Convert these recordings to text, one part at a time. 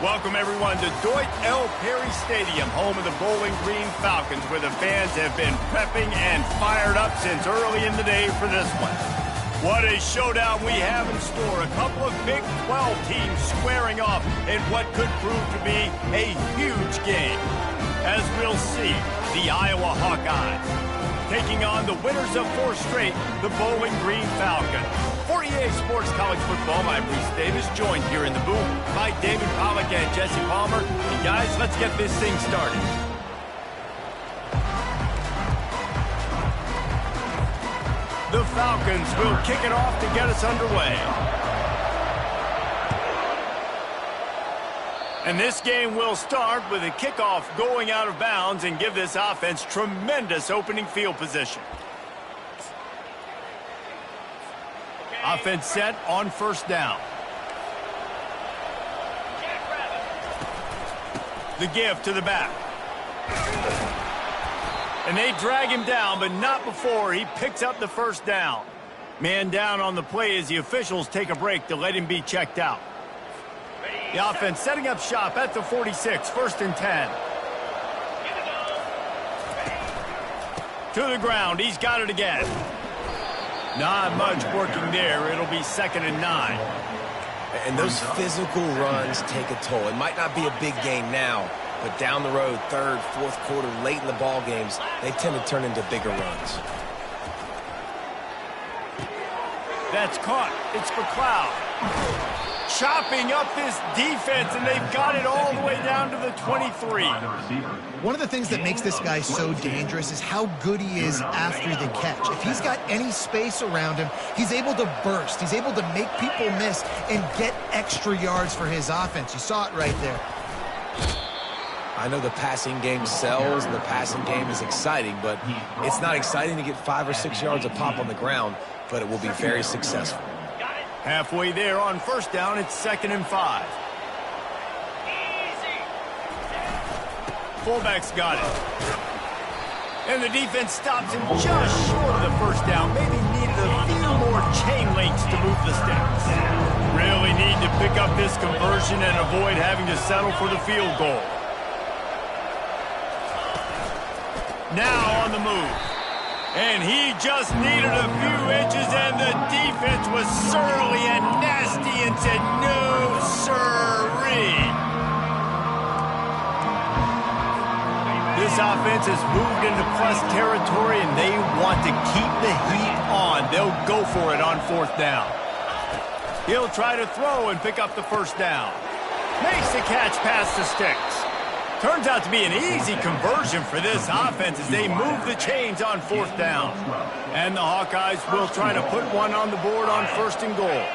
Welcome, everyone, to Deutsch L. Perry Stadium, home of the Bowling Green Falcons, where the fans have been prepping and fired up since early in the day for this one. What a showdown we have in store. A couple of Big 12 teams squaring off in what could prove to be a huge game. As we'll see, the Iowa Hawkeyes taking on the winners of 4 straight, the Bowling Green Falcons. For EA Sports College Football, I'm Reese Davis, joined here in the booth by David Pollack and Jesse Palmer. And guys, let's get this thing started. The Falcons will kick it off to get us underway. And this game will start with a kickoff going out of bounds and give this offense tremendous opening field position. Offense set on first down. The give to the back. And they drag him down, but not before he picks up the first down. Man down on the play as the officials take a break to let him be checked out. The offense setting up shop at the 46, 1st and 10. To the ground, he's got it again. Not much working there. It'll be 2nd and 9. And those physical runs take a toll. It might not be a big gain now, but down the road, 3rd, 4th quarter, late in the ball games, they tend to turn into bigger runs. That's caught. It's McLeod. Chopping up this defense, and they've got it all the way down to the 23. One of the things that makes this guy so dangerous is how good he is after the catch. If he's got any space around him, he's able to burst. He's able to make people miss and get extra yards for his offense. You saw it right there. I know the passing game sells, and the passing game is exciting, but it's not exciting to get 5 or 6 yards a pop on the ground, but it will be very successful. Halfway there on first down, it's 2nd and 5. Fullback's got it. And the defense stops him just short of the first down. Maybe needed a few more chain links to move the sticks. Really need to pick up this conversion and avoid having to settle for the field goal. Now on the move. And he just needed a few inches, and the defense was surly and nasty and said, no, sirree. This offense has moved into plus territory, and they want to keep the heat on. They'll go for it on 4th down. He'll try to throw and pick up the first down. Makes the catch past the sticks. Turns out to be an easy conversion for this offense as they move the chains on 4th down. And the Hawkeyes will try to put one on the board on 1st and goal.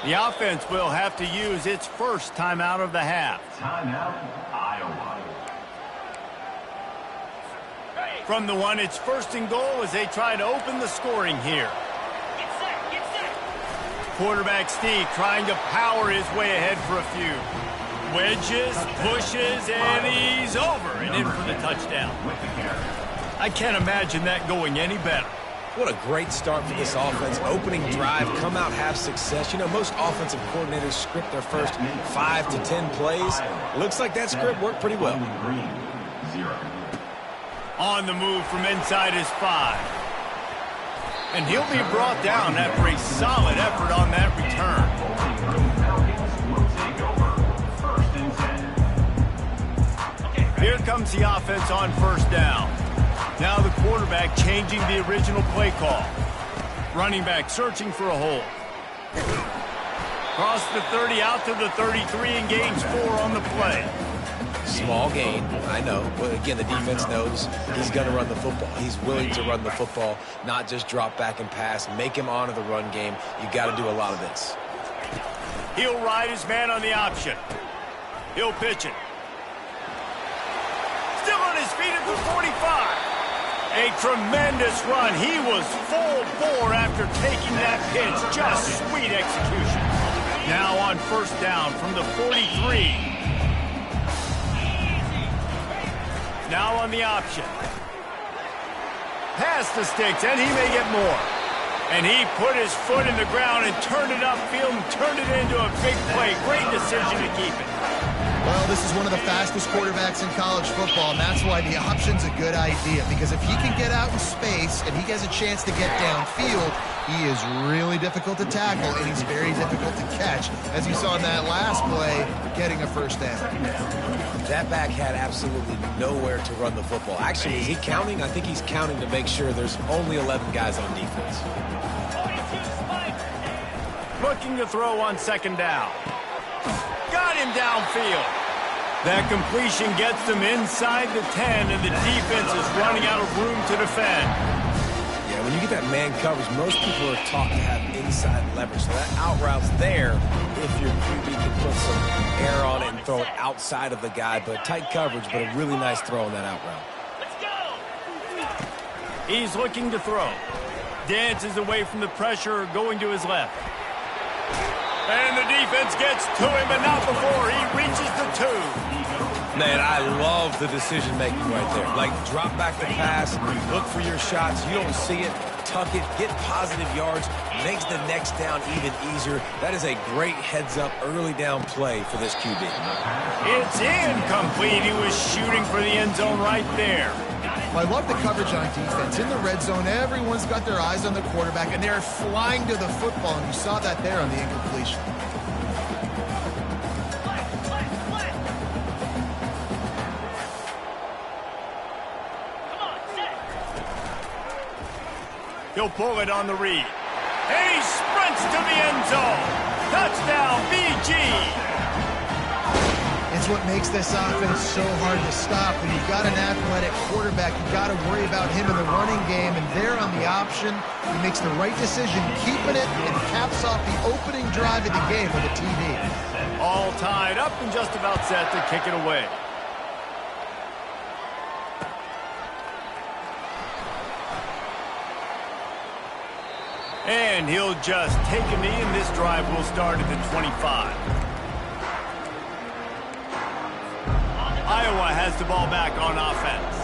The offense will have to use its first timeout of the half. Timeout, Iowa. From the 1, it's 1st and goal as they try to open the scoring here. Get set. Quarterback Steve trying to power his way ahead for a few. Wedges, pushes, and he's over and in for the touchdown. I can't imagine that going any better. What a great start for this offense. Opening drive, come out, have success. You know, most offensive coordinators script their first 5 to 10 plays. Looks like that script worked pretty well. On the move from inside his 5. And he'll be brought down after a solid effort on that return. Here comes the offense on 1st down. Now the quarterback changing the original play call. Running back searching for a hole. Cross the 30 out to the 33 and gains 4 on the play. Small gain, I know. But again, the defense knows he's going to run the football. He's willing to run the football, not just drop back and pass. Make him honor the run game. You got to do a lot of this. He'll ride his man on the option. He'll pitch it. Still on his feet at the 45. A tremendous run. He was full bore after taking that pitch. Just sweet execution. Now on first down from the 43. Now on the option. Past the sticks, and he may get more. And he put his foot in the ground and turned it upfield and turned it into a big play. Great decision to keep it. Well, this is one of the fastest quarterbacks in college football, and that's why the option's a good idea. Because if he can get out in space and he has a chance to get downfield, he is really difficult to tackle, and he's very difficult to catch. As you saw in that last play, getting a first down. That back had absolutely nowhere to run the football. Actually, is he counting? I think he's counting to make sure there's only 11 guys on defense. Looking to throw on second down. Got him downfield. That completion gets them inside the 10, and the defense is running out of room to defend. Yeah, when you get that man coverage, most people are taught to have inside leverage. So that out route's there if your QB can put some air on it and throw it outside of the guy. But tight coverage, but a really nice throw on that out route. Let's go. He's looking to throw. Dances away from the pressure, going to his left. And the defense gets to him, but not before he reaches the 2. Man, I love the decision-making right there. Like, drop back the pass, look for your shots. You don't see it, tuck it, get positive yards, makes the next down even easier. That is a great heads-up early down play for this QB. It's incomplete. He was shooting for the end zone right there. Well, I love the coverage on defense. In the red zone, everyone's got their eyes on the quarterback, and they're flying to the football, and you saw that there on the incompletion. He'll pull it on the read. And he sprints to the end zone. Touchdown, BG. It's what makes this offense so hard to stop. When you've got an athletic quarterback, you've got to worry about him in the running game. And there on the option, he makes the right decision, keeping it, and caps off the opening drive of the game with a TD. All tied up and just about set to kick it away. And he'll just take a knee, and this drive will start at the 25. Iowa has the ball back on offense.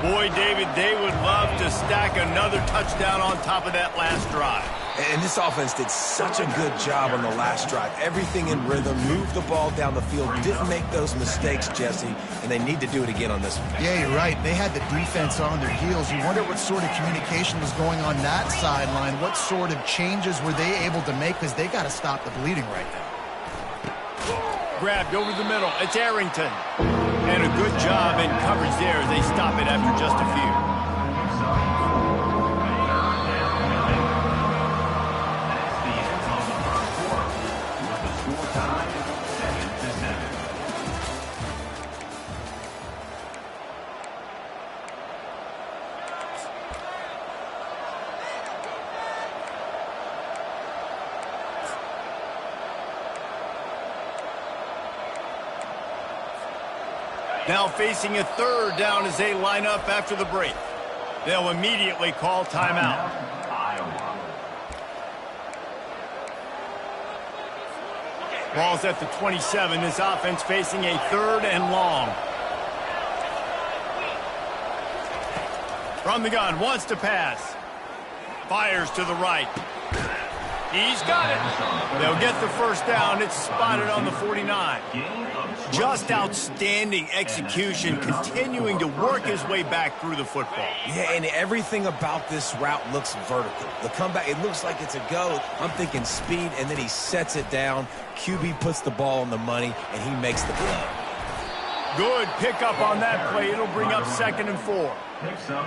Boy, David, they would love to stack another touchdown on top of that last drive. And this offense did such a good job on the last drive. Everything in rhythm, moved the ball down the field, didn't make those mistakes, Jesse, and they need to do it again on this one. Yeah, you're right. They had the defense on their heels. You wonder what sort of communication was going on that sideline. What sort of changes were they able to make, because they got to stop the bleeding right now. Grabbed over the middle. It's Arrington. And a good job in coverage there as they stop it after just a few. Now facing a third down as they line up after the break. They'll immediately call timeout. Ball's at the 27. This offense facing a third and long. From the gun, wants to pass. Fires to the right. He's got it. They'll get the first down. It's spotted on the 49. Just outstanding execution, continuing to work his way back through the football. Yeah, and everything about this route looks vertical. The comeback, it looks like it's a go. I'm thinking speed, and then he sets it down. QB puts the ball on the money, and he makes the play. Good pickup on that play. It'll bring up 2nd and 4.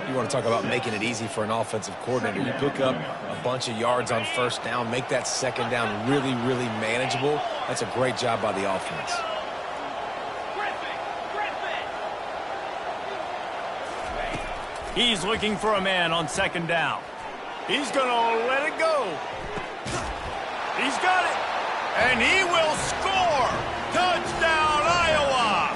You want to talk about making it easy for an offensive coordinator. You pick up a bunch of yards on first down, make that second down really, really manageable. That's a great job by the offense. He's looking for a man on 2nd down. He's going to let it go. He's got it. And he will score. Touchdown, Iowa.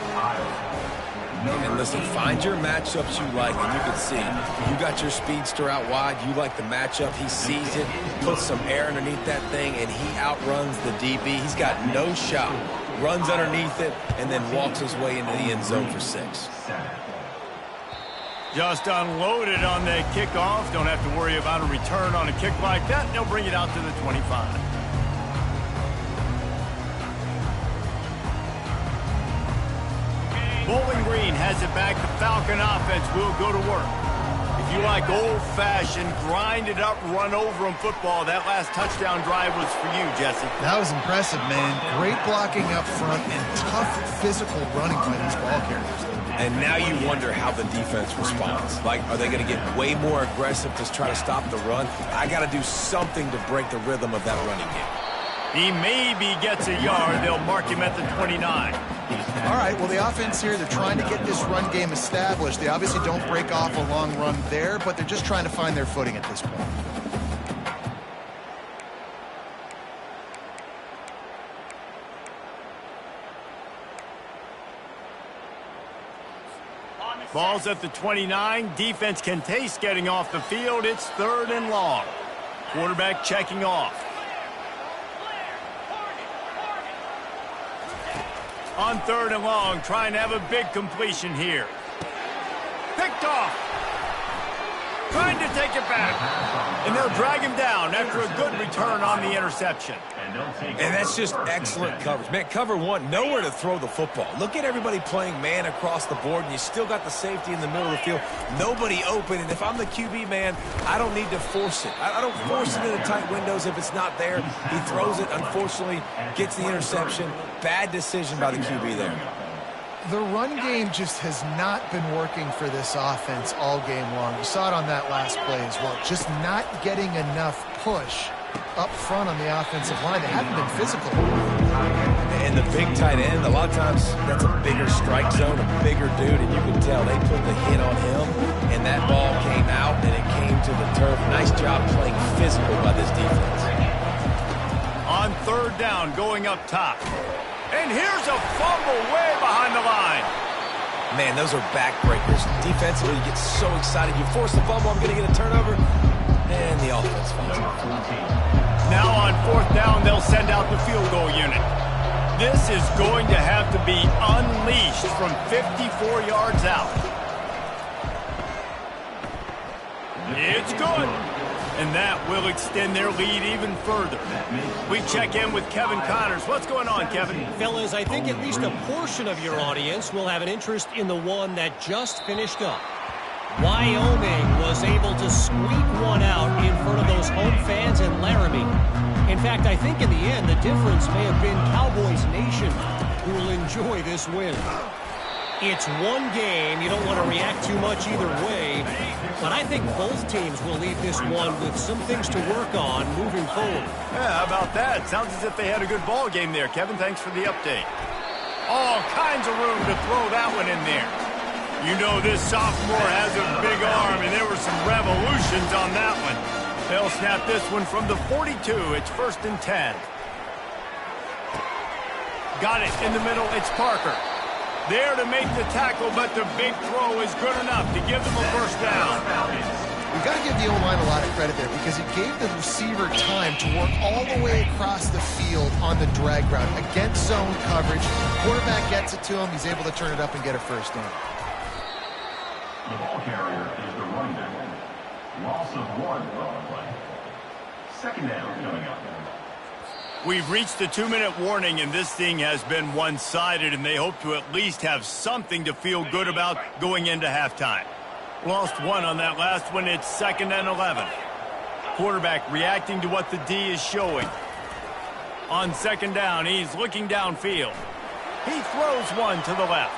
And listen, find your matchups you like, and you can see you got your speedster out wide. You like the matchup. He sees it, puts some air underneath that thing, and he outruns the DB. He's got no shot. Runs underneath it, and then walks his way into the end zone for 6. Just unloaded on the kickoff. Don't have to worry about a return on a kick like that. They'll bring it out to the 25. Bowling Green has it back. The Falcon offense will go to work. If you like old-fashioned, grind-it-up, run-over-'em football, that last touchdown drive was for you, Jesse. That was impressive, man. Great blocking up front and tough physical running by these ball carriers. And now you wonder how the defense responds. Like, are they going to get way more aggressive to try to stop the run? I got to do something to break the rhythm of that running game. He maybe gets a yard. They'll mark him at the 29. All right, well, the offense here, they're trying to get this run game established. They obviously don't break off a long run there, but they're just trying to find their footing at this point. Ball's at the 29. Defense can taste getting off the field. It's 3rd and long. Quarterback checking off. On 3rd and long, trying to have a big completion here. Picked off. Trying to take it back. And they'll drag him down after a good return on the interception. And that's just excellent coverage. Man, cover 1, nowhere to throw the football. Look at everybody playing man across the board, and you still got the safety in the middle of the field. Nobody open, and if I'm the QB, man, I don't need to force it. I don't force it into tight windows if it's not there. He throws it, unfortunately, gets the interception. Bad decision by the QB there. The run game just has not been working for this offense all game long. You saw it on that last play as well. Just not getting enough push up front on the offensive line. They haven't been physical. And the big tight end, a lot of times that's a bigger strike zone, a bigger dude, and you can tell they put the hit on him, and that ball came out, and it came to the turf. Nice job playing physical by this defense. On 3rd down, going up top. And here's a fumble way behind the line. Man, those are backbreakers. Defensively, you get so excited. You force the fumble, I'm going to get a turnover, and the offense finds it. Now on 4th down, they'll send out the field goal unit. This is going to have to be unleashed from 54 yards out. It's good. And that will extend their lead even further. We check in with Kevin Connors. What's going on, Kevin? Fellas, I think at least a portion of your audience will have an interest in the one that just finished up. Wyoming was able to squeak one out in front of those home fans in Laramie. In fact, I think in the end, the difference may have been Cowboys Nation who will enjoy this win. It's one game. You don't want to react too much either way. But I think both teams will leave this one with some things to work on moving forward. Yeah, how about that? Sounds as if they had a good ball game there. Kevin, thanks for the update. All kinds of room to throw that one in there. You know this sophomore has a big arm, and there were some revolutions on that one. They'll snap this one from the 42. It's 1st and 10. Got it in the middle. It's Parker. There to make the tackle, but the big throw is good enough to give them a first down. We've got to give the O-line a lot of credit there because it gave the receiver time to work all the way across the field on the drag route against zone coverage. Quarterback gets it to him. He's able to turn it up and get a first down. The ball carrier is the running back. Loss of 1 on the play. 2nd down coming up. We've reached the 2-minute warning, and this thing has been one-sided, and they hope to at least have something to feel good about going into halftime. Lost 1 on that last one. It's 2nd and 11. Quarterback reacting to what the D is showing. On 2nd down, he's looking downfield. He throws one to the left.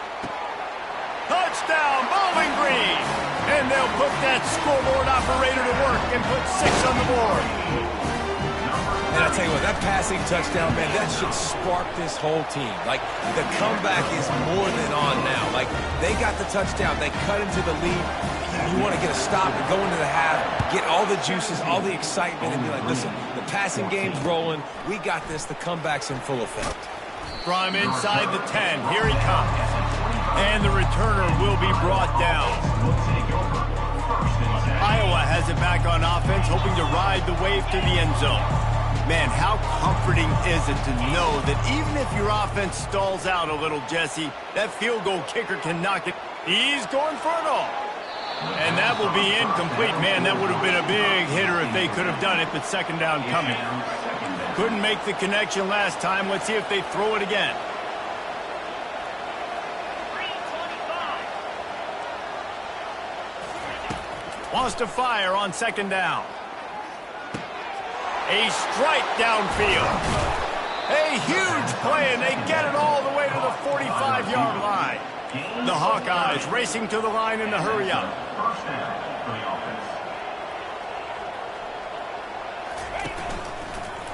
Touchdown, Bowling Green! And they'll put that scoreboard operator to work and put 6 on the board. And I tell you what, that passing touchdown, man, that should spark this whole team. Like, the comeback is more than on now. Like, they got the touchdown. They cut into the lead. You want to get a stop and go into the half, get all the juices, all the excitement, and be like, listen, the passing game's rolling. We got this. The comeback's in full effect. From inside the 10, here he comes. And the returner will be brought down. Iowa has it back on offense, hoping to ride the wave to the end zone. Man, how comforting is it to know that even if your offense stalls out a little, Jesse, that field goal kicker can knock it. He's going for it all. And that will be incomplete. Man, that would have been a big hitter if they could have done it, but second down coming. Couldn't make the connection last time. Let's see if they throw it again. Wants to fire on second down. A strike downfield. A huge play, and they get it all the way to the 45-yard line. The Hawkeyes racing to the line in the hurry up. First down for the offense.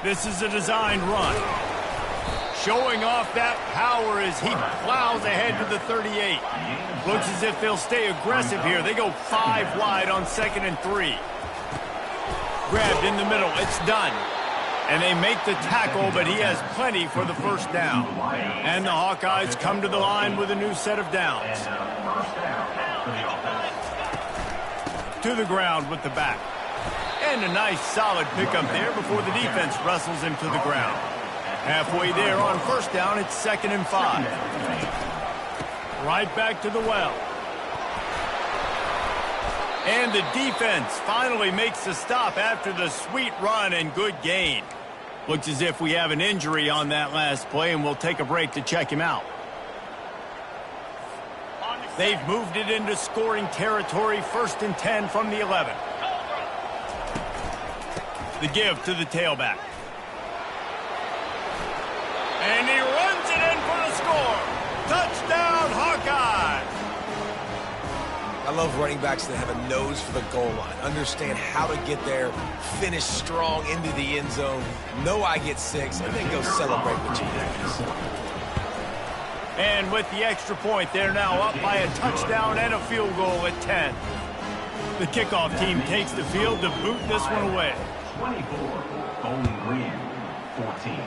This is a designed run. Showing off that power as he plows ahead to the 38. Looks as if they'll stay aggressive here. They go 5 wide on 2nd and 3. Grabbed in the middle. It's done. And they make the tackle, but he has plenty for the first down. And the Hawkeyes come to the line with a new set of downs. First down for the offense. To the ground with the back. And a nice solid pickup there before the defense wrestles him to the ground. Halfway there on first down, it's 2nd and 5. Right back to the well. And the defense finally makes the stop after the sweet run and good gain. Looks as if we have an injury on that last play, and we'll take a break to check him out. They've moved it into scoring territory, 1st and 10 from the 11. The give to the tailback. And he runs it in for the score. Touchdown, Hawkeye! I love running backs that have a nose for the goal line, understand how to get there, finish strong into the end zone, know I get 6, and then go celebrate with you guys. And with the extra point, they're now up by a touchdown and a field goal at 10. The kickoff team takes the field to boot this one away. 24, Bowling Green, 14.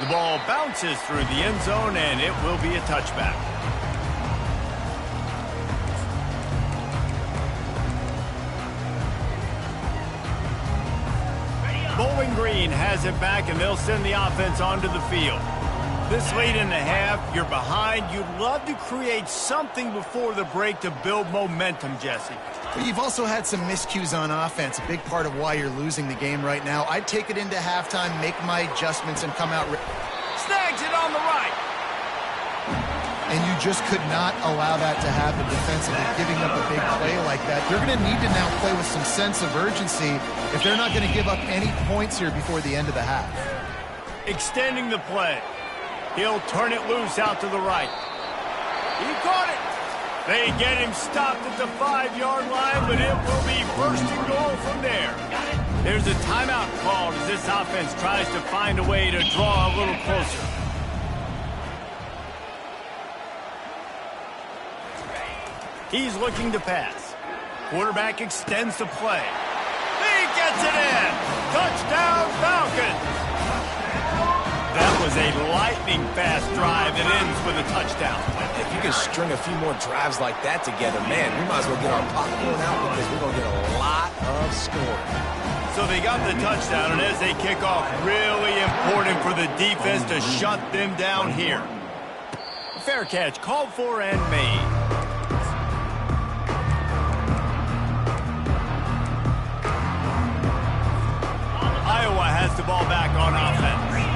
The ball bounces through the end zone, and it will be a touchback. Bowling Green has it back, and they'll send the offense onto the field. This late in the half, you're behind. You'd love to create something before the break to build momentum, Jesse. But you've also had some miscues on offense, a big part of why you're losing the game right now. I'd take it into halftime, make my adjustments, and come out. Snags it on the right. And you just could not allow that to happen defensively, giving up a big play like that. They're going to need to now play with some sense of urgency if they're not going to give up any points here before the end of the half. Extending the play. He'll turn it loose out to the right. He caught it. They get him stopped at the 5-yard line, but it will be 1st and goal from there. There's a timeout called as this offense tries to find a way to draw a little closer. He's looking to pass. Quarterback extends the play. He gets it in. Touchdown, Falcons. That was a lightning-fast drive that ends with a touchdown. If you can string a few more drives like that together, man, we might as well get our popcorn out because we're going to get a lot of scoring. So they got the touchdown, and as they kick off, really important for the defense to shut them down here. Fair catch called for and made. Iowa has the ball back on offense.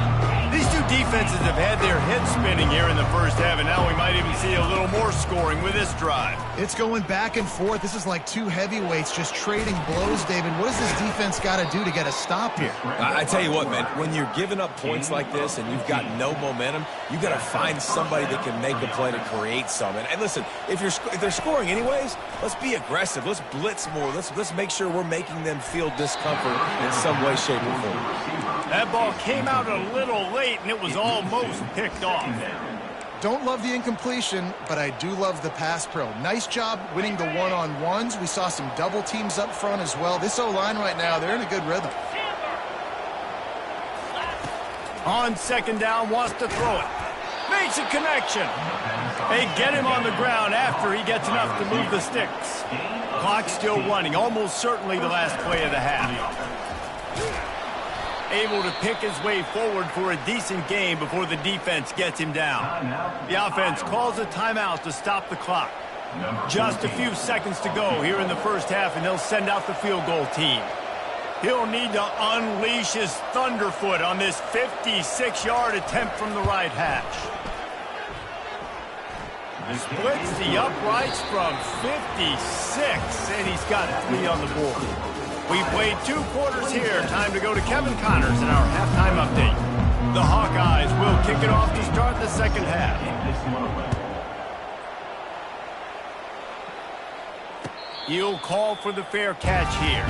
These two defenses have had their heads spinning here in the first half, and now we might even see a little more scoring with this drive. It's going back and forth. This is like two heavyweights just trading blows, David. What does this defense got to do to get a stop here? I tell you what, man, when you're giving up points like this and you've got no momentum, you got to find somebody that can make a play to create some. And listen, if they're scoring anyways, let's be aggressive. Let's blitz more. Let's make sure we're making them feel discomfort in some way, shape, or form. That ball came out a little late, and it was almost picked off. Don't love the incompletion, but I do love the pass pro. Nice job winning the one-on-ones. We saw some double teams up front as well. This O-line right now, they're in a good rhythm. On second down, wants to throw it. Makes makes a connection. They get him on the ground after he gets enough to move the sticks. Clock still running, almost certainly the last play of the half. Able to pick his way forward for a decent game before the defense gets him down. The offense calls a timeout to stop the clock. Just a few seconds to go here in the first half, and they'll send out the field goal team. He'll need to unleash his thunderfoot on this 56-yard attempt from the right hash. Splits the uprights from 56, and he's got 3 on the board. We played 2 quarters here. Time to go to Kevin Connors in our halftime update. The Hawkeyes will kick it off to start the second half. He'll call for the fair catch here.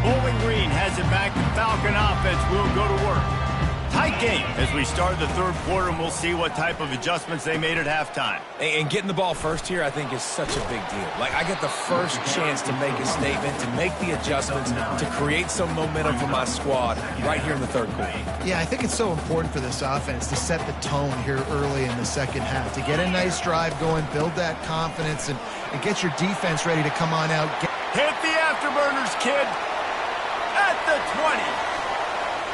Bowling Green has it back. The Falcon offense will go to work. Tight game as we start the third quarter, and we'll see what type of adjustments they made at halftime. And getting the ball first here, I think, is such a big deal. Like, I get the first chance to make a statement, to make the adjustments, to create some momentum for my squad right here in the third quarter. Yeah, I think it's so important for this offense to set the tone here early in the second half, to get a nice drive going, build that confidence, and get your defense ready to come on out. Hit the afterburners, kid. At the 20.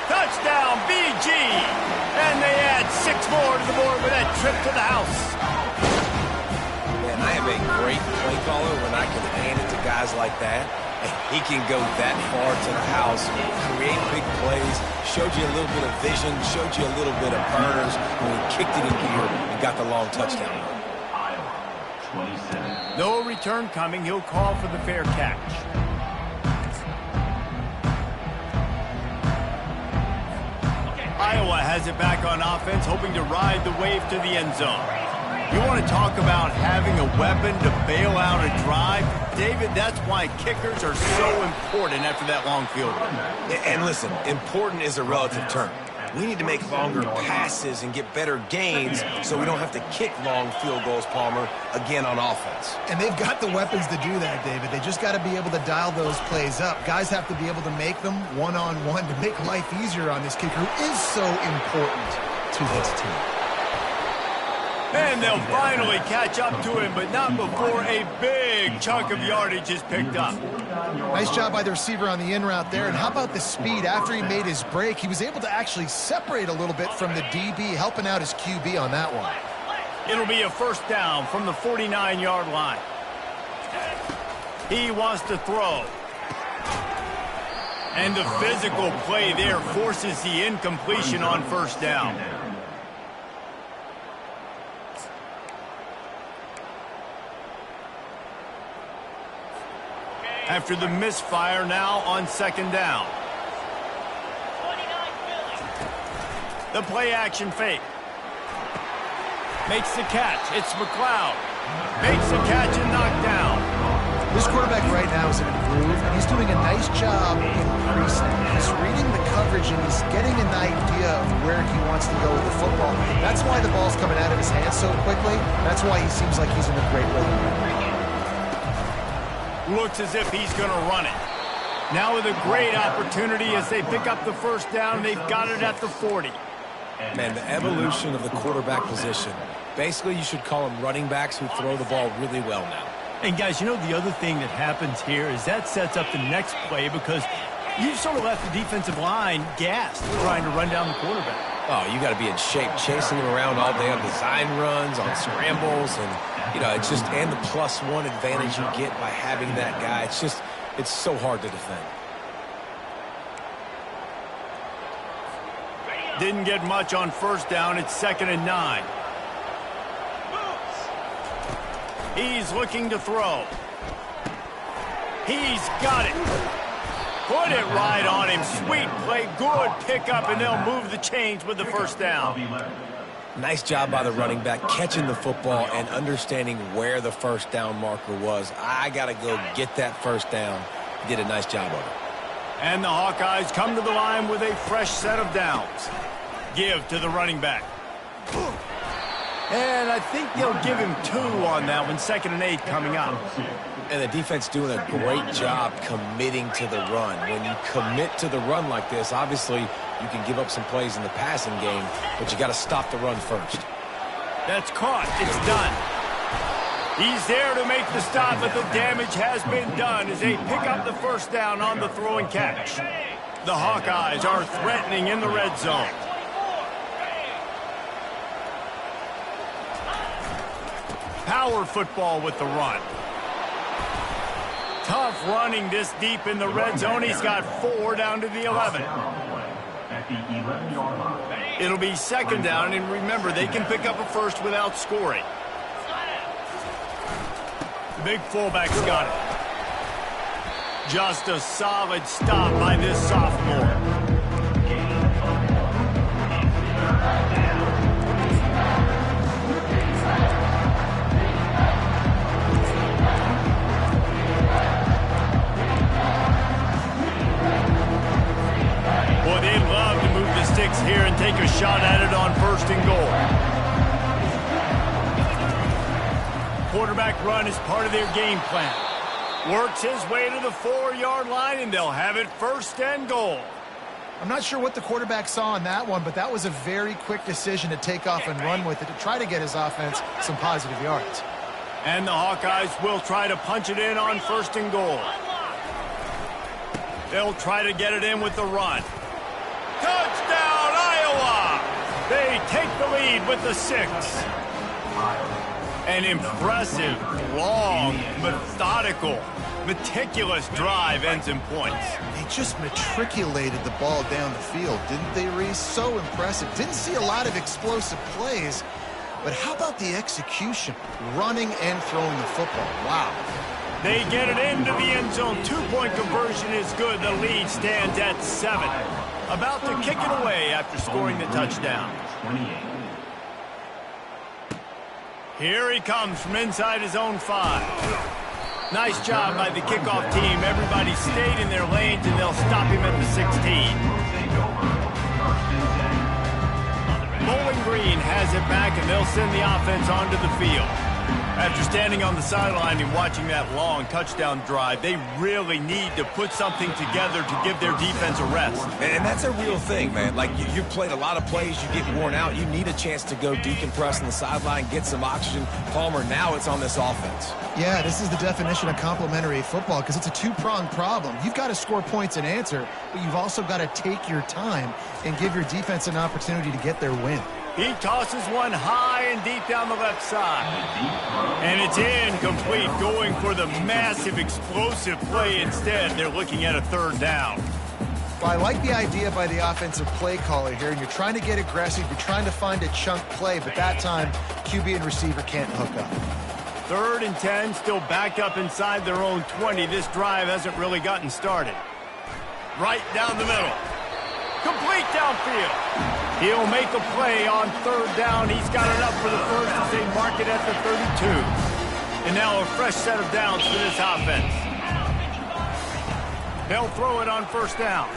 Touchdown, BG. And they add 6 more to the board with that trip to the house. Man, I am a great play caller when I can hand it to guys like that. And he can go that far to the house, create big plays, showed you a little bit of vision, showed you a little bit of burners when he kicked it in gear and got the long touchdown. No return coming. He'll call for the fair catch. Iowa has it back on offense, hoping to ride the wave to the end zone. You want to talk about having a weapon to bail out a drive? David, that's why kickers are so important after that long field goal. And listen, important is a relative term. We need to make longer passes and get better gains so we don't have to kick long field goals, Palmer, again on offense. And they've got the weapons to do that, David. They just got to be able to dial those plays up. Guys have to be able to make them one-on-one to make life easier on this kicker who is so important to this team. And they'll finally catch up to him, but not before a big chunk of yardage is picked up. Nice job by the receiver on the in route there. And how about the speed? After he made his break, he was able to actually separate a little bit from the DB, helping out his QB on that one. It'll be a first down from the 49-yard line. He wants to throw. And the physical play there forces the incompletion on first down. After the misfire, now on second down. The play action fake. Makes the catch. It's McLeod. Makes the catch and knocked down. This quarterback right now is in a groove, and he's doing a nice job in pre-snap. He's reading the coverage, and he's getting an idea of where he wants to go with the football. That's why the ball's coming out of his hands so quickly. That's why he seems like he's in a great rhythm. Looks as if he's going to run it. Now with a great opportunity as they pick up the first down. They've got it at the 40. Man, the evolution of the quarterback position. Basically, you should call them running backs who throw the ball really well now. And guys, you know the other thing that happens here is that sets up the next play because you've sort of left the defensive line gassed trying to run down the quarterback. Oh, you got to be in shape, chasing him around all day on design runs, on scrambles, and you know, it's just, and the +1 advantage you get by having that guy. It's just, it's so hard to defend. Didn't get much on first down. It's 2nd and 9. He's looking to throw. He's got it. Put it right on him. Sweet play. Good pickup, and they'll move the chains with the first down. Nice job by the running back catching the football and understanding where the first down marker was. I got to go get that first down. He did a nice job of it. And the Hawkeyes come to the line with a fresh set of downs. Give to the running back. And I think they'll give him 2 on that one. 2nd and 8 coming up. And the defense doing a great job committing to the run. When you commit to the run like this, obviously You can give up some plays in the passing game, but you got to stop the run first. That's caught. It's done. He's there to make the stop, but the damage has been done as they pick up the first down on the throw and catch. The Hawkeyes are threatening in the red zone. Power football with the run. Tough running this deep in the red zone. He's got 4 down to the 11. At the 11-yard line. It'll be second down, and remember, they can pick up a first without scoring. The big fullback's got it. Just a solid stop by this sophomore. Boy, they'd love to move the sticks here and take a shot at it on first and goal. Quarterback run is part of their game plan. Works his way to the 4-yard line, and they'll have it first and goal. I'm not sure what the quarterback saw on that one, but that was a very quick decision to take off and run with it to try to get his offense some positive yards. And the Hawkeyes will try to punch it in on first and goal. They'll try to get it in with the run. Touchdown, Iowa! They take the lead with the 6. An impressive, long, methodical, meticulous drive ends in points. They just matriculated the ball down the field, didn't they, Reese? So impressive. Didn't see a lot of explosive plays, but how about the execution? Running and throwing the football. Wow. They get it into the end zone. 2-point conversion is good. The lead stands at 7. About to kick it away after scoring the touchdown. 28. Here he comes from inside his own 5. Nice job by the kickoff team. Everybody stayed in their lanes, and they'll stop him at the 16. Bowling Green has it back, and they'll send the offense onto the field. After standing on the sideline and watching that long touchdown drive, they really need to put something together to give their defense a rest. And that's a real thing, man. Like, you played a lot of plays, you get worn out. You need a chance to go decompress on the sideline, get some oxygen. Palmer, now it's on this offense. Yeah, this is the definition of complementary football because it's a two-pronged problem. You've got to score points and answer, but you've also got to take your time and give your defense an opportunity to get their win. He tosses one high and deep down the left side. And it's incomplete, going for the massive explosive play instead. They're looking at a 3rd down. Well, I like the idea by the offensive play caller here, and you're trying to get aggressive. You're trying to find a chunk play, but that time, QB and receiver can't hook up. 3rd and 10, still backed up inside their own 20. This drive hasn't really gotten started. Right down the middle. Complete downfield. He'll make a play on 3rd down. He's got it up for the first as they mark it at the 32. And now a fresh set of downs for this offense. They'll throw it on 1st down.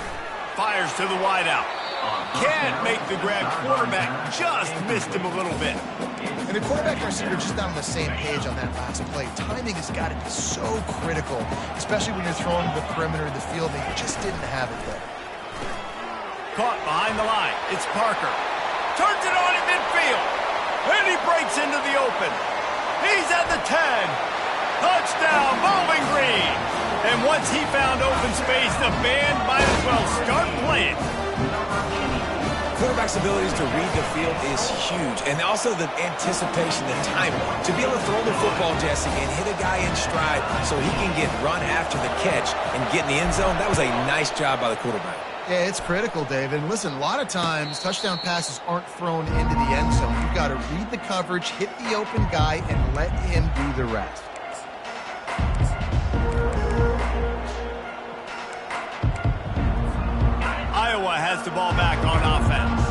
Fires to the wideout. Can't make the grab. Quarterback just missed him a little bit. And the quarterback and receiver just not on the same page on that last play. Timing has got to be so critical, especially when you're throwing to the perimeter of the field, and you just didn't have it there. Caught behind the line. It's Parker. Turns it on in midfield. And he breaks into the open. He's at the 10. Touchdown, Bowling Green. And once he found open space, the band might as well start playing. Quarterback's abilities to read the field is huge. And also the anticipation, the timing. To be able to throw the football, Jesse, and hit a guy in stride so he can get run after the catch and get in the end zone, that was a nice job by the quarterback. Yeah, it's critical, David. And listen, a lot of times, touchdown passes aren't thrown into the end zone. You've got to read the coverage, hit the open guy, and let him do the rest. Iowa has the ball back on offense.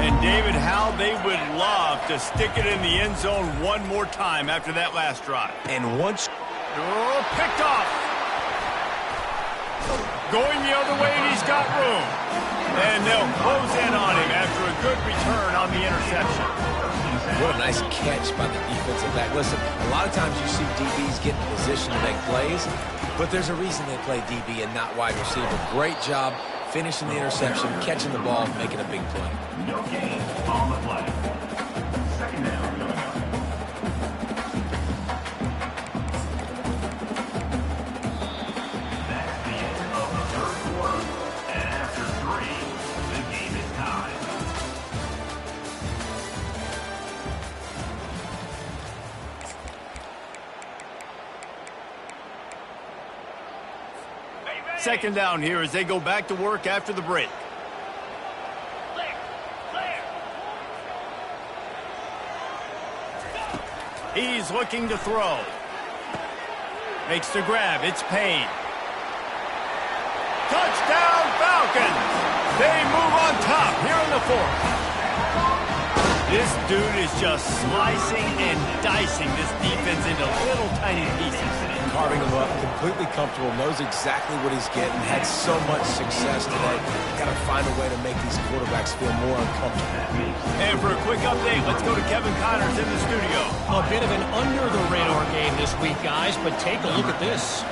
And David, how they would love to stick it in the end zone one more time after that last drive. And once... Oh, picked off. Going the other way, and he's got room. And they'll close in on him after a good return on the interception. What a nice catch by the defensive back. Listen, a lot of times you see DBs get in position to make plays, but there's a reason they play DB and not wide receiver. Great job finishing the interception, catching the ball, making a big play. No gain on the play. Second down coming up. That's the end of the third quarter. And after 3, the game is tied. Second down here as they go back to work after the break. He's looking to throw. Makes the grab. It's Payne. Touchdown Falcons! They move on top here in the fourth. This dude is just slicing and dicing this defense into little tiny pieces. Carving him up, completely comfortable, knows exactly what he's getting, had so much success today. Got to find a way to make these quarterbacks feel more uncomfortable. And for a quick update, let's go to Kevin Connors in the studio. A bit of an under-the-radar game this week, guys, but take a look at this.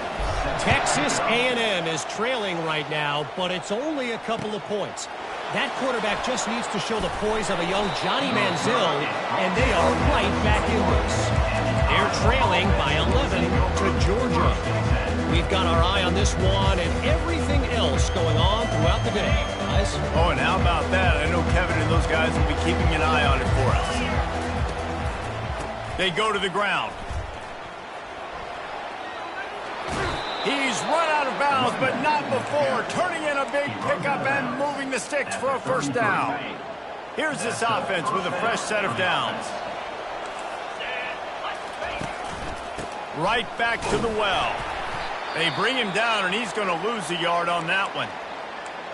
Texas A&M is trailing right now, but it's only a couple of points. That quarterback just needs to show the poise of a young Johnny Manziel, and they are right back in this. They're trailing by 11 to Georgia. We've got our eye on this one and everything else going on throughout the day, guys. Oh, and how about that? I know Kevin and those guys will be keeping an eye on it for us. They go to the ground. He's run out of bounds, but not before. Turning in a big pickup and moving the sticks for a first down. Here's this offense with a fresh set of downs. Right back to the well. They bring him down, and he's going to lose a yard on that one.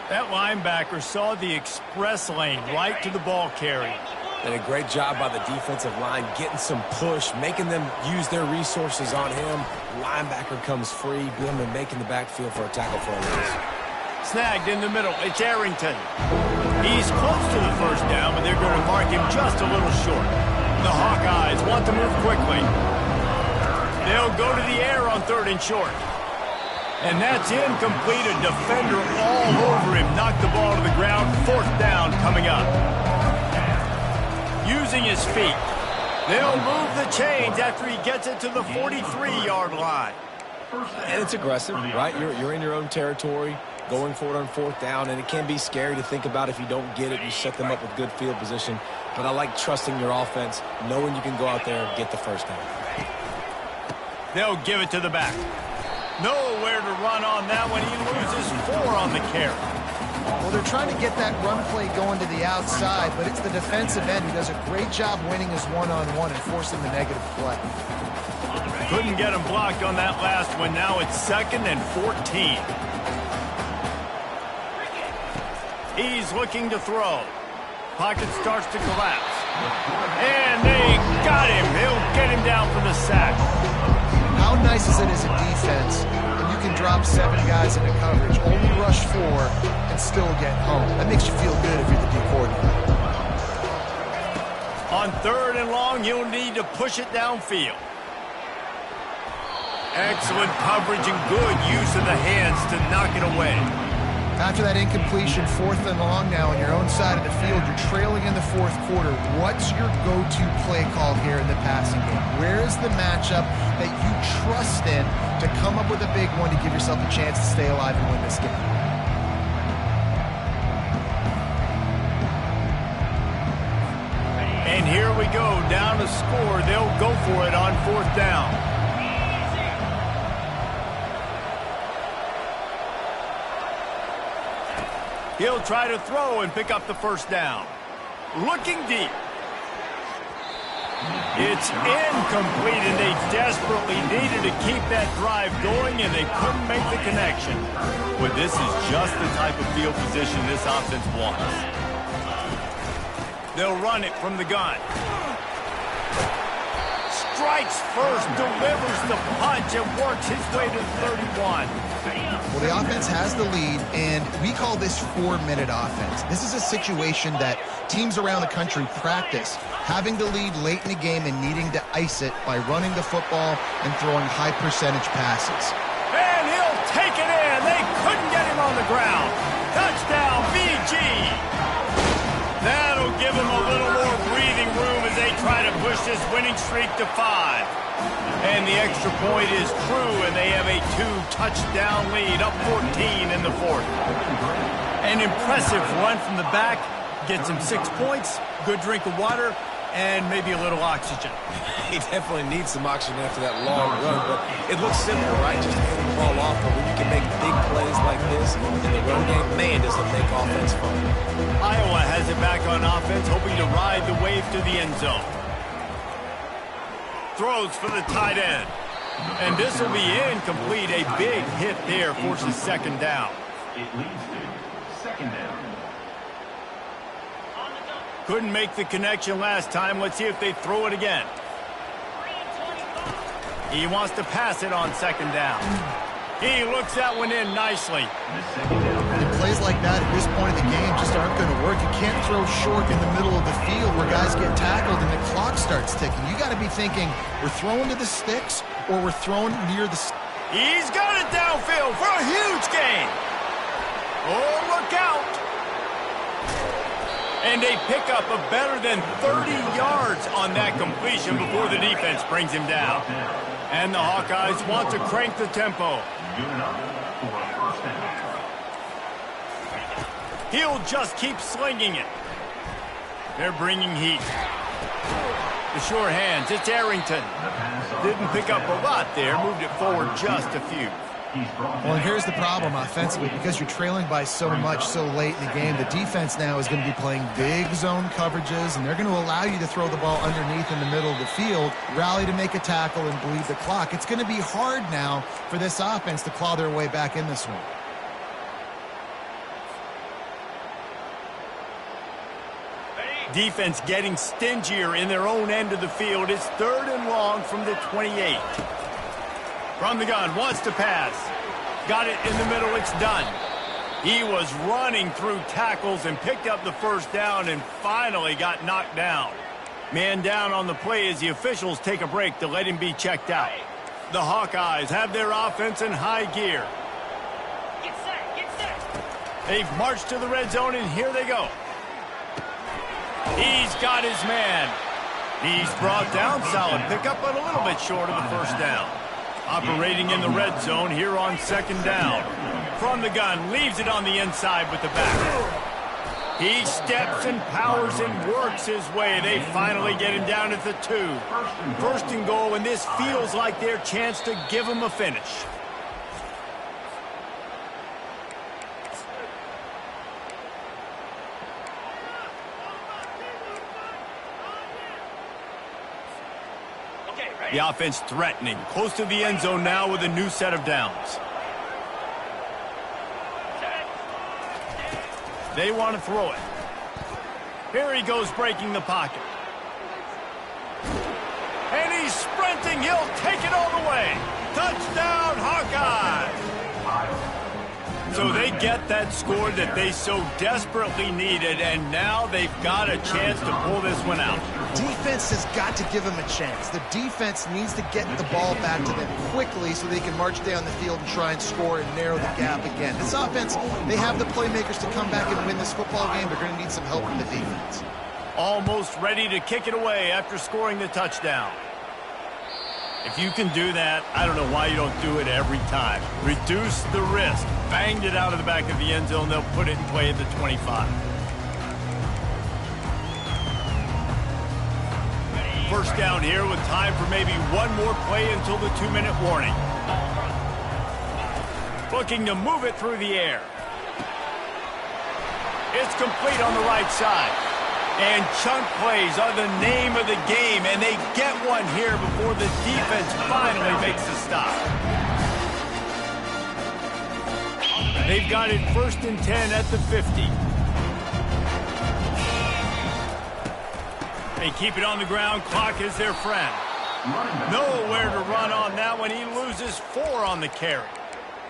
That linebacker saw the express lane right to the ball carrier. Did a great job by the defensive line, getting some push, making them use their resources on him. Linebacker comes free, boom, and making the backfield for a tackle for a loss. Snagged in the middle. It's Arrington. He's close to the first down, but they're going to mark him just a little short. The Hawkeyes want to move quickly. They'll go to the air on 3rd and short. And that's incomplete. A defender all over him. Knocked the ball to the ground. 4th down coming up. Using his feet. They'll move the chains after he gets it to the 43-yard line. And it's aggressive, right? You're in your own territory, going for it on 4th down, and it can be scary to think about if you don't get it. You set them up with good field position. But I like trusting your offense, knowing you can go out there and get the first down. They'll give it to the back. Nowhere to run on that one. He loses 4 on the carry. Well, they're trying to get that run play going to the outside, but it's the defensive end who does a great job winning his one-on-one and forcing the negative play. Couldn't get him blocked on that last one. Now it's 2nd and 14. He's looking to throw. Pocket starts to collapse. And they got him. He'll get him down for the sack. How nice is it as a defense when you can drop 7 guys into coverage, only rush 4, and still get home? That makes you feel good if you're the D coordinator. On 3rd and long, you'll need to push it downfield. Excellent coverage and good use of the hands to knock it away. After that incompletion, 4th and long now on your own side of the field, you're trailing in the 4th quarter. What's your go-to play call here in the passing game? Where is the matchup that you trust in to come up with a big one to give yourself a chance to stay alive and win this game? And here we go, down to score. They'll go for it on 4th down. He'll try to throw and pick up the first down. Looking deep. It's incomplete, and they desperately needed to keep that drive going, and they couldn't make the connection. But this is just the type of field position this offense wants. They'll run it from the gun. Strikes first, delivers the punch, and works his way to the 31. Well, the offense has the lead, and we call this 4-minute offense. This is a situation that teams around the country practice, having the lead late in the game and needing to ice it by running the football and throwing high-percentage passes. And he'll take it in. They couldn't get him on the ground. Touchdown. push this winning streak to 5. And the extra point is true, and they have a 2-touchdown lead, up 14 in the 4th. An impressive run from the back. Gets him 6 points, good drink of water, and maybe a little oxygen. He definitely needs some oxygen after that long run, but it looks simple, right? Just hand the ball off, but when you can make big plays like this in the run game, man, does it make offense fun. Iowa has it back on offense, hoping to ride the wave to the end zone. Throws for the tight end. And this will be incomplete. A big hit there forces 2nd down. It leads to 2nd down. Couldn't make the connection last time. Let's see if they throw it again. He wants to pass it on 2nd down. He looks that one in nicely. And plays like that at this point of the game just aren't going to work. You can't throw short in the middle of the field where guys get tackled and the clock starts ticking. You got to be thinking, we're throwing to the sticks or we're throwing near the... He's got it downfield for a huge gain. Oh, look out. And they pick up a better than 30 yards on that completion before the defense brings him down. And the Hawkeyes want to crank the tempo. Good enough for a 1st down. He'll just keep slinging it. They're bringing heat. The sure hands, it's Arrington. Didn't pick up a lot there, moved it forward just a few. Well, and here's the problem offensively. Because you're trailing by so much so late in the game, the defense now is going to be playing big zone coverages, and they're going to allow you to throw the ball underneath in the middle of the field, rally to make a tackle, and bleed the clock. It's going to be hard now for this offense to claw their way back in this one. Defense getting stingier in their own end of the field. It's 3rd and long from the 28. From the gun, wants to pass. Got it in the middle, it's done. He was running through tackles and picked up the 1st down and finally got knocked down. Man down on the play as the officials take a break to let him be checked out. The Hawkeyes have their offense in high gear. Get set, get set. They've marched to the red zone and here they go. He's got his man. He's brought down, solid pickup, but a little bit short of the 1st down. Operating in the red zone here on 2nd down. From the gun, leaves it on the inside with the back. He steps and powers and works his way. They finally get him down at the 2. 1st and goal, and this feels like their chance to give him a finish. The offense threatening, close to the end zone now with a new set of downs. They want to throw it. Here he goes breaking the pocket. And he's sprinting. He'll take it all the way. Touchdown, Hawkeye! So they get that score that they so desperately needed, and now they've got a chance to pull this one out. Defense has got to give them a chance. The defense needs to get the ball back to them quickly so they can march down the field and try and score and narrow the gap again. This offense, they have the playmakers to come back and win this football game. They're going to need some help from the defense. Almost ready to kick it away after scoring the touchdown. If you can do that, I don't know why you don't do it every time. Reduce the risk. Banged it out of the back of the end zone. They'll put it in play at the 25. First down here with time for maybe one more play until the 2-minute warning. Looking to move it through the air. It's complete on the right side. And chunk plays are the name of the game, and they get one here before the defense finally makes a stop. They've got it 1st and 10 at the 50. They keep it on the ground. Clock is their friend. Nowhere to run on that one. He loses 4 on the carry.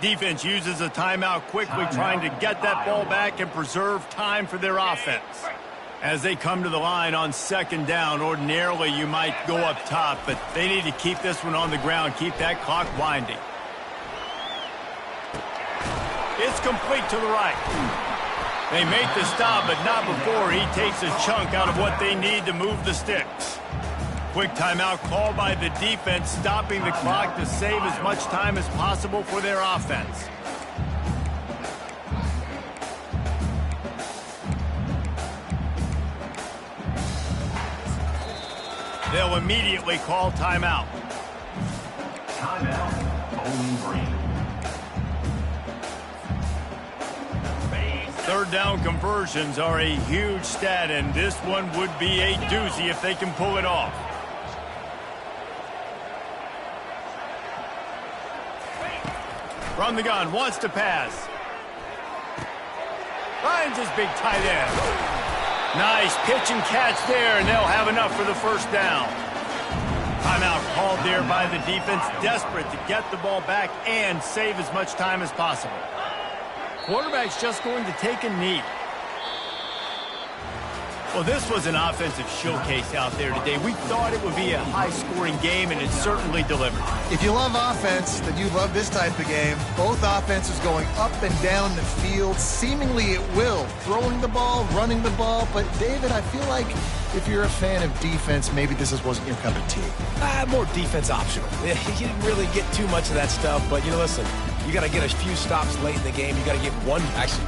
Defense uses a timeout quickly, trying to get that ball back and preserve time for their offense. As they come to the line on 2nd down, ordinarily you might go up top, but they need to keep this one on the ground, keep that clock winding. It's complete to the right. They make the stop, but not before he takes a chunk out of what they need to move the sticks. Quick timeout called by the defense, stopping the clock to save as much time as possible for their offense. They'll immediately call timeout. Timeout, Bowling Green. Third down conversions are a huge stat, and this one would be a doozy if they can pull it off. From the gun, wants to pass. Finds his big tight end. Nice pitch and catch there, and they'll have enough for the first down. Timeout called there by the defense, desperate to get the ball back and save as much time as possible. Quarterback's just going to take a knee. Well, this was an offensive showcase out there today. We thought it would be a high-scoring game, and it certainly delivered. If you love offense, then you love this type of game. Both offenses going up and down the field, seemingly at will. Throwing the ball, running the ball. But, David, I feel like if you're a fan of defense, maybe this wasn't your cup of tea. More defense optional. You didn't really get too much of that stuff, but, listen, you got to get a few stops late in the game. You got to get one, actually